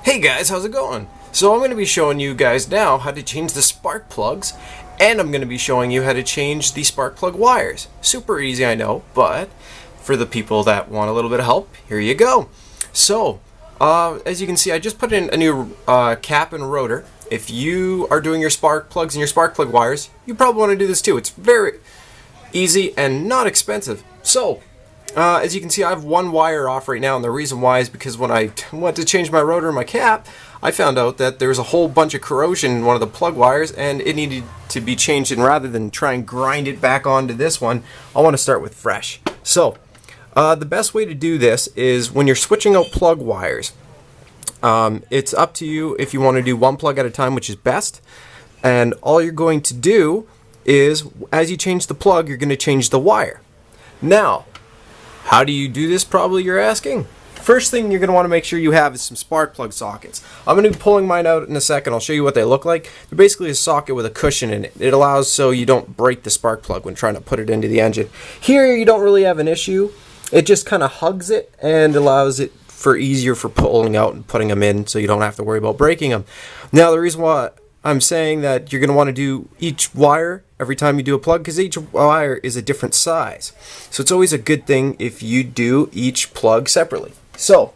Hey guys, how's it going? So I'm going to be showing you guys now how to change the spark plugs, and I'm going to be showing you how to change the spark plug wires. Super easy, I know, but for the people that want a little bit of help, here you go. So, as you can see, I just put in a new cap and rotor. If you are doing your spark plugs and your spark plug wires, you probably want to do this too. It's very easy and not expensive. So, as you can see, I have one wire off right now, and the reason why is because when I went to change my rotor and my cap, I found out that there was a whole bunch of corrosion in one of the plug wires, and it needed to be changed. And rather than try and grind it back onto this one, I want to start with fresh. So, the best way to do this is when you're switching out plug wires. It's up to you if you want to do one plug at a time, which is best. And all you're going to do is, as you change the plug, you're going to change the wire. Now, how do you do this, probably you're asking? First thing you're going to want to make sure you have is some spark plug sockets. I'm going to be pulling mine out in a second. I'll show you what they look like. They're basically a socket with a cushion in it. It allows so you don't break the spark plug when trying to put it into the engine. Here you don't really have an issue. It just kind of hugs it and allows it for easier for pulling out and putting them in, so you don't have to worry about breaking them. Now, the reason why I'm saying that you're going to want to do each wire every time you do a plug, because each wire is a different size. So it's always a good thing if you do each plug separately. So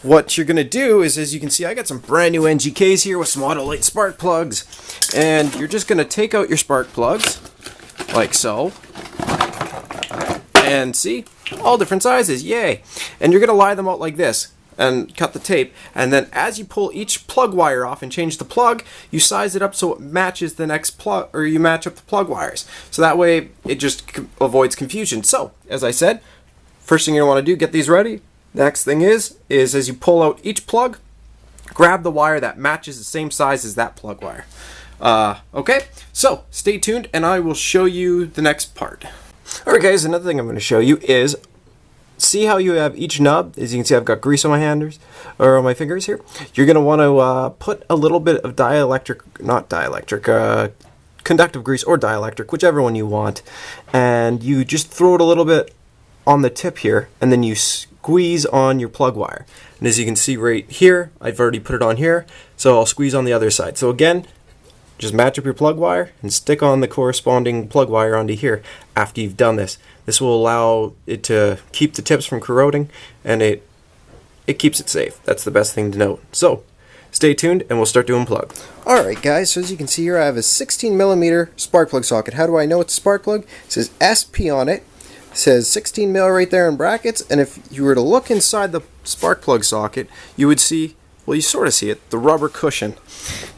what you're going to do is, as you can see, I got some brand new NGKs here with some Autolite spark plugs. And you're just going to take out your spark plugs, like so. And see, all different sizes, yay. And you're going to lie them out like this and cut the tape, and then as you pull each plug wire off and change the plug, you size it up so it matches the next plug, or you match up the plug wires, so that way it just avoids confusion. So as I said, first thing you want to do, get these ready. Next thing is as you pull out each plug, grab the wire that matches the same size as that plug wire. Okay, so stay tuned and I will show you the next part. Alright guys, another thing I'm going to show you is, see how you have each nub? As you can see, I've got grease on my handers, or on my fingers here. You're going to want to put a little bit of conductive grease or dielectric, whichever one you want. And you just throw it a little bit on the tip here, and then you squeeze on your plug wire. And as you can see right here, I've already put it on here, so I'll squeeze on the other side. So again, just match up your plug wire and stick on the corresponding plug wire onto here after you've done this. This will allow it to keep the tips from corroding, and it keeps it safe. That's the best thing to note. So stay tuned and we'll start doing plugs. Alright guys, so as you can see here, I have a 16mm spark plug socket. How do I know it's a spark plug? It says SP on it. It says 16 mil right there in brackets, and if you were to look inside the spark plug socket, you would see, well, you sort of see it, the rubber cushion.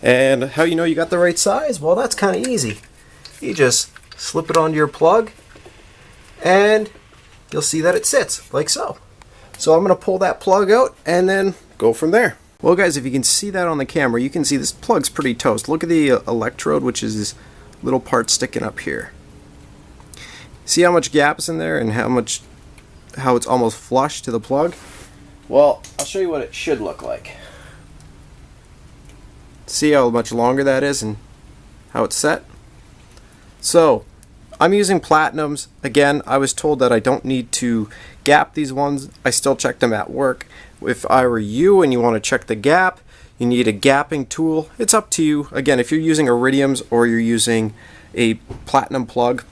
And how you know you got the right size? Well, that's kind of easy. You just slip it onto your plug, and you'll see that it sits like so. So I'm going to pull that plug out and then go from there. Well guys, if you can see that on the camera, you can see this plug's pretty toast. Look at the electrode, which is this little part sticking up here. See how much gap's in there and how it's almost flush to the plug? Well, I'll show you what it should look like. See how much longer that is and how it's set? So, I'm using platinums. Again, I was told that I don't need to gap these ones. I still checked them at work. If I were you and you want to check the gap, you need a gapping tool. It's up to you. Again, if you're using iridiums or you're using a platinum plug,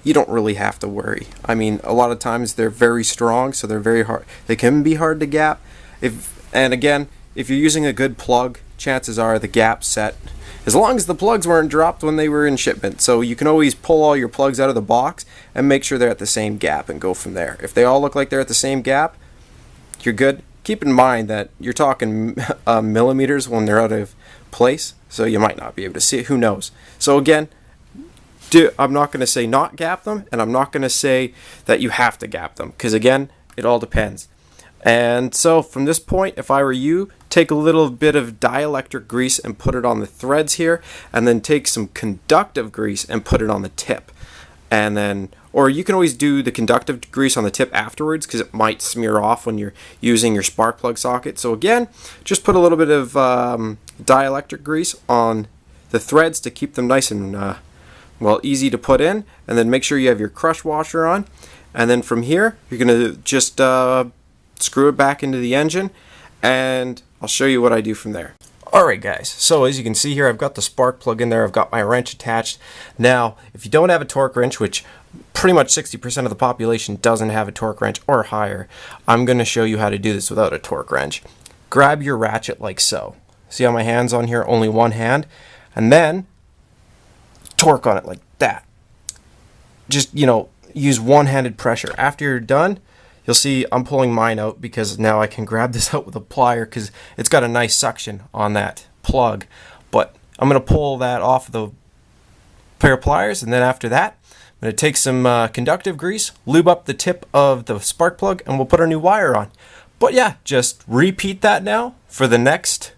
you don't really have to worry. I mean, a lot of times they're very strong, so they're very hard. They can be hard to gap. And again, if you're using a good plug, chances are the gap's set, as long as the plugs weren't dropped when they were in shipment. So you can always pull all your plugs out of the box and make sure they're at the same gap and go from there. If they all look like they're at the same gap, you're good. Keep in mind that you're talking millimeters when they're out of place, so you might not be able to see it. Who knows? So again, I'm not going to say not gap them, and I'm not going to say that you have to gap them, because again, it all depends. And so from this point, if I were you, take a little bit of dielectric grease and put it on the threads here, and then take some conductive grease and put it on the tip. And then, or you can always do the conductive grease on the tip afterwards, because it might smear off when you're using your spark plug socket. So again, just put a little bit of dielectric grease on the threads to keep them nice and well, easy to put in, and then make sure you have your crush washer on. And then from here, you're going to just screw it back into the engine, and I'll show you what I do from there. Alright guys, so as you can see here, I've got the spark plug in there, I've got my wrench attached. Now, if you don't have a torque wrench, which pretty much 60% of the population doesn't have a torque wrench or higher, I'm going to show you how to do this without a torque wrench. Grab your ratchet like so. See how my hand's on here? Only one hand. And then, torque on it like that. Just, use one-handed pressure. After you're done, you'll see I'm pulling mine out because now I can grab this out with a plier because it's got a nice suction on that plug. But I'm going to pull that off of the pair of pliers, and then after that, I'm going to take some conductive grease, lube up the tip of the spark plug, and we'll put our new wire on. But yeah, just repeat that now for the next,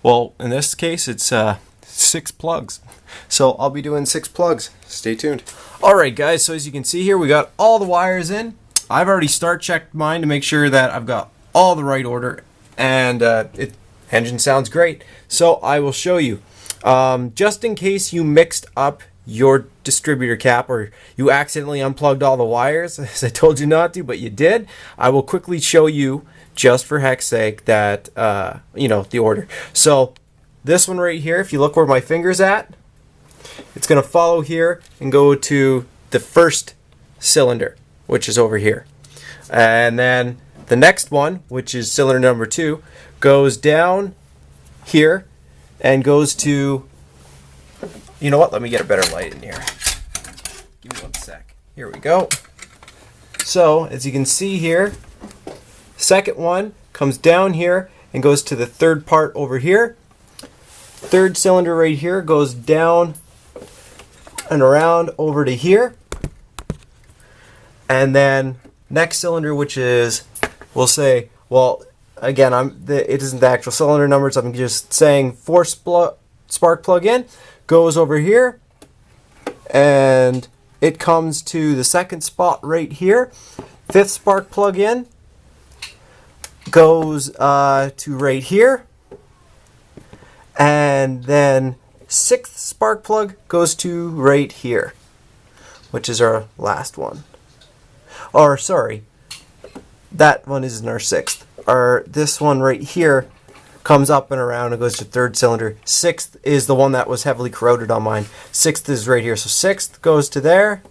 well, in this case, it's 6 plugs. So I'll be doing 6 plugs. Stay tuned. Alright guys, so as you can see here, we got all the wires in. I've already start checked mine to make sure that I've got all the right order, and engine sounds great. So I will show you. Just in case you mixed up your distributor cap or you accidentally unplugged all the wires, as I told you not to, but you did, I will quickly show you, just for heck's sake, that, the order. So this one right here, if you look where my finger's at, it's going to follow here and go to the first cylinder, which is over here. And then the next one, which is cylinder number 2, goes down here and goes to, you know what, let me get a better light in here. Give me one sec. Here we go. So, as you can see here, second one comes down here and goes to the third part over here. Third cylinder right here goes down and around over to here. And then next cylinder, which is, we'll say, well, again, it isn't the actual cylinder numbers, I'm just saying spark plug in, goes over here, and it comes to the second spot right here. Fifth spark plug in goes to right here, and then sixth spark plug goes to right here, which is our last one. Or sorry, that one isn't our sixth. This one right here comes up and around and goes to third cylinder. Sixth is the one that was heavily corroded on mine. Sixth is right here. So sixth goes to there.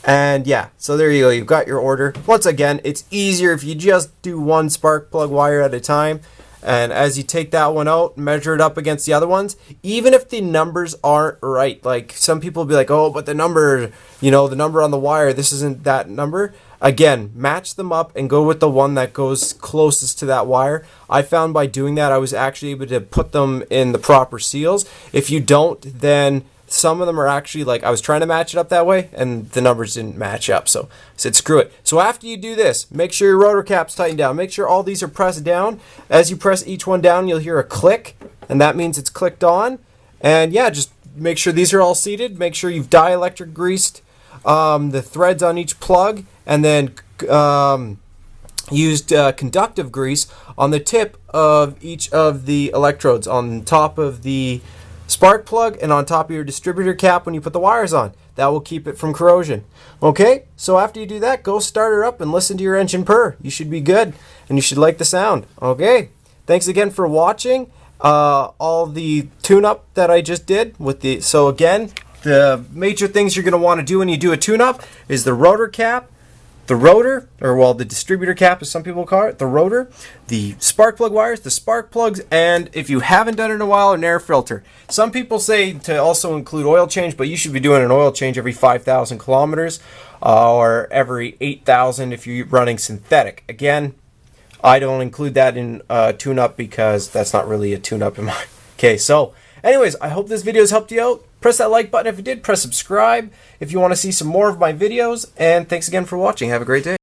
And yeah, so there you go. You've got your order. Once again, it's easier if you just do one spark plug wire at a time. And as you take that one out, measure it up against the other ones, even if the numbers aren't right. Like some people will be like, oh, but the number, the number on the wire, this isn't that number. Again, match them up and go with the one that goes closest to that wire. I found by doing that, I was actually able to put them in the proper seals. If you don't, then some of them are actually like, I was trying to match it up that way and the numbers didn't match up. So I said, screw it. So after you do this, make sure your rotor cap's tightened down. Make sure all these are pressed down. As you press each one down, you'll hear a click, and that means it's clicked on. And yeah, just make sure these are all seated. Make sure you've dielectric greased the threads on each plug, and then used conductive grease on the tip of each of the electrodes on top of the spark plug and on top of your distributor cap when you put the wires on. That will keep it from corrosion. Okay, so after you do that, go start her up and listen to your engine purr. You should be good, and you should like the sound. Okay, thanks again for watching all the tune-up that I just did with the. So again, the major things you're going to want to do when you do a tune-up is the rotor cap, the rotor, or well, the distributor cap as some people call it, the rotor, the spark plug wires, the spark plugs, and if you haven't done it in a while, an air filter. Some people say to also include oil change, but you should be doing an oil change every 5,000 kilometers or every 8,000 if you're running synthetic. Again, I don't include that in tune-up because that's not really a tune-up in my case. So anyways, I hope this video has helped you out. Press that like button if it did. Press subscribe if you want to see some more of my videos. And thanks again for watching. Have a great day.